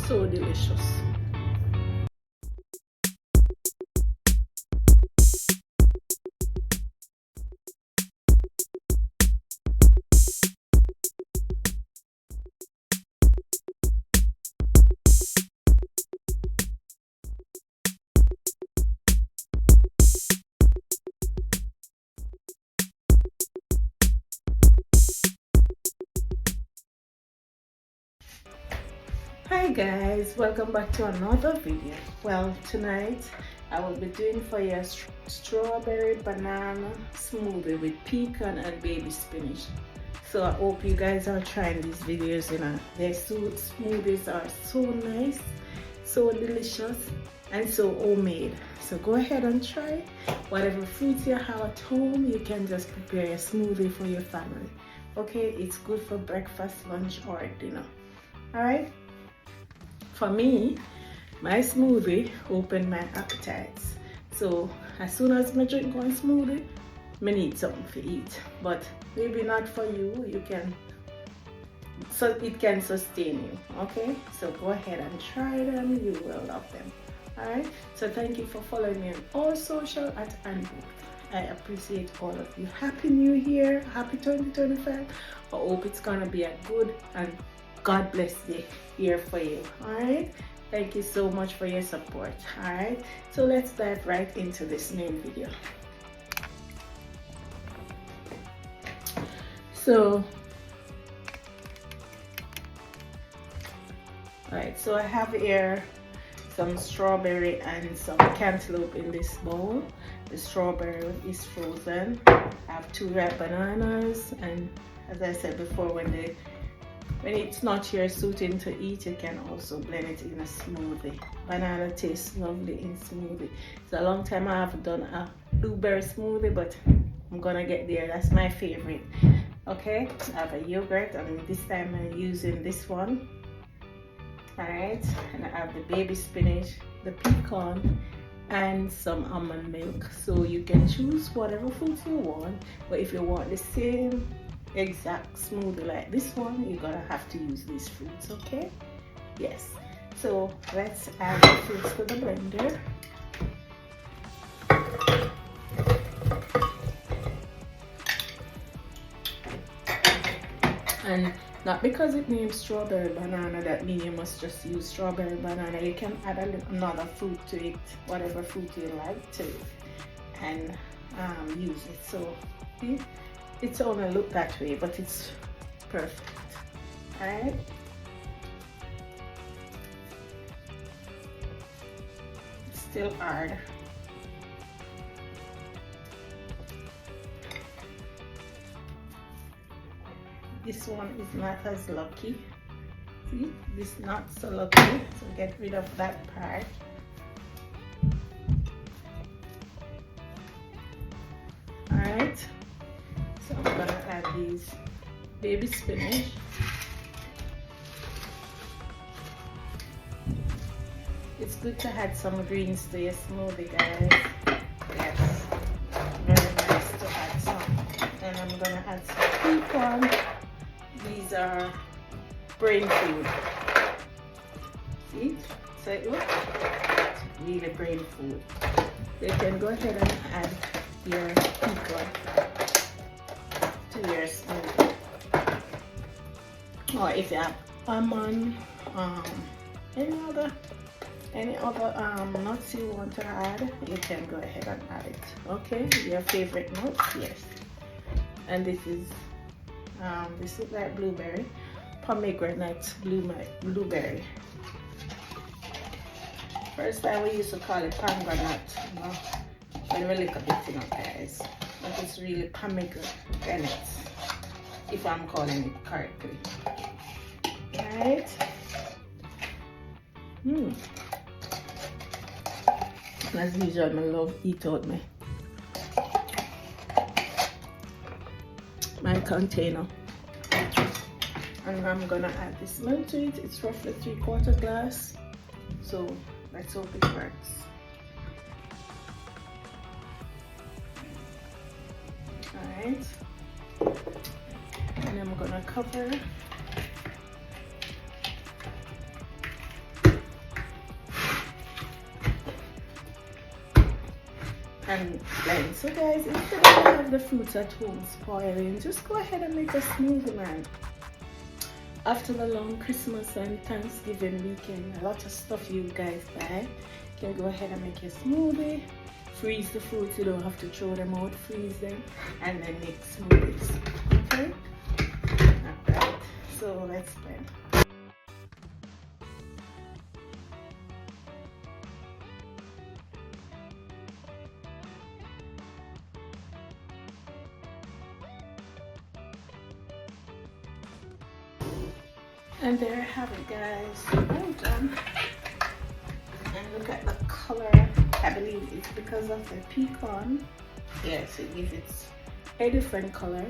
So delicious. Hi guys, welcome back to another video. Well, tonight I will be doing for you a strawberry banana smoothie with pecan and baby spinach. So I hope you guys are trying these videos. Their smoothies are so nice, so delicious, and so homemade. So go ahead and try. Whatever fruits you have at home, you can just prepare a smoothie for your family. Okay, it's good for breakfast, lunch, or dinner. Alright? For me, my smoothie opened my appetites. So as soon as I drink one smoothie, I need something to eat. But maybe not for you. So it can sustain you. Okay? So go ahead and try them. You will love them. Alright? So thank you for following me on all social at Anbook. I appreciate all of you. Happy New Year. Happy 2025. I hope it's gonna be a good and God bless day here for you. Alright, thank you so much for your support. Alright, so let's dive right into this main video. So alright, so I have here some strawberry and some cantaloupe in this bowl. The strawberry is frozen. I have 2 ripe bananas, and as I said before, when it's not your suiting to eat, you can also blend it in a smoothie. Banana tastes lovely in smoothie. It's a long time I have done a blueberry smoothie, but I'm gonna get there. That's my favorite. Okay, I have a yogurt, and this time I'm using this one. Alright, and I have the baby spinach, the pecan, and some almond milk. So you can choose whatever fruit you want, but if you want the same exact smoothie like this one, you're gonna have to use these fruits. Okay, yes, so let's add the fruits to the blender. And not because it names strawberry banana that means you must just use strawberry banana. You can add another fruit to it, whatever fruit you like to it, and use it. So it's only look that way, but it's perfect. Alright, it's still hard. This one is not as lucky. See, this is not so lucky, so get rid of that part. Alright, so I'm gonna add these baby spinach. It's good to add some greens to your smoothie, guys. Yes, very nice to add some. And I'm gonna add some pecan. These are brain food. See? So it looks really brain food. So you can go ahead and add your pecan to your smoothie. Or if you have almond, any other nuts you want to add, you can go ahead and add it. Okay, your favorite nuts, yes. And this is like blueberry, pomegranate blueberry. First time we used to call it pomegranate, when we look at it, guys. But it's really pomegranate, if I'm calling it correctly. Right? As usual, I love eat out my container. And I'm gonna add this milk to it. It's roughly 3/4 glass. So let's hope it works. Alright. And I'm gonna cover and blend. So guys, instead of have the fruits at home spoiling, just go ahead and make a smoothie, man. After the long Christmas and Thanksgiving weekend, a lot of stuff you guys buy, you can go ahead and make your smoothie, freeze the fruits, you don't have to throw them out, freeze them, and then make smoothies. Okay? Alright, so let's blend. And there I have it, guys. All done. And look at the color. I believe it's because of the pecan. Yes, it gives it a different color.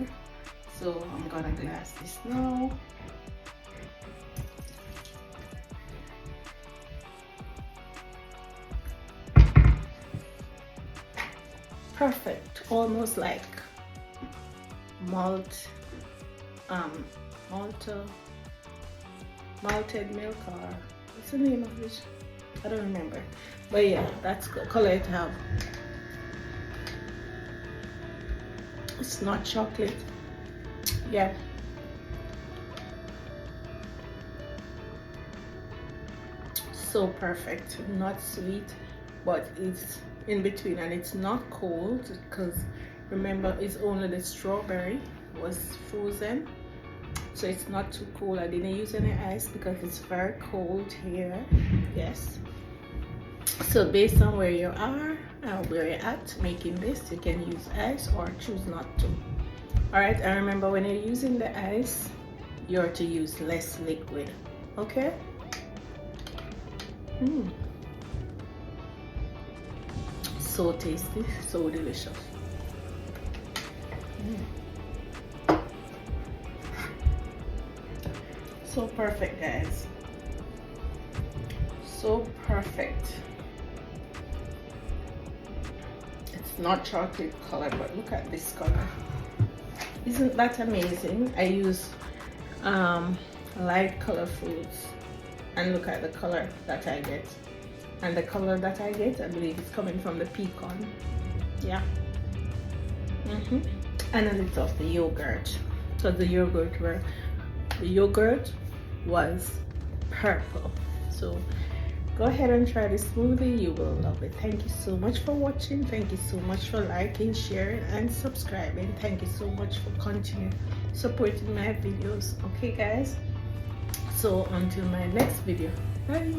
So I'm gonna glass this now. Perfect. Almost like malted milk, or what's the name of it? I don't remember, but yeah, that's the color it have. It's not chocolate. Yeah, so perfect. Not sweet, but it's in between, and it's not cold because remember, it's only the strawberry was frozen. So it's not too cold. I didn't use any ice because it's very cold here. Yes. So based on where you are and where you're at making this, you can use ice or choose not to. Alright, and remember, when you're using the ice, you're to use less liquid. Okay? So tasty, so delicious. So perfect, guys. So perfect. It's not chocolate color, but look at this color. Isn't that amazing? I use light color fruits, and look at the color that I get. And the color that I get, I believe, is coming from the pecan. Yeah. And a little of the yogurt. So the yogurt was purple. So go ahead and try this smoothie. You will love it. Thank you so much for watching. Thank you so much for liking, sharing, and subscribing. Thank you so much for continuing supporting my videos. Okay, guys, so until my next video, bye.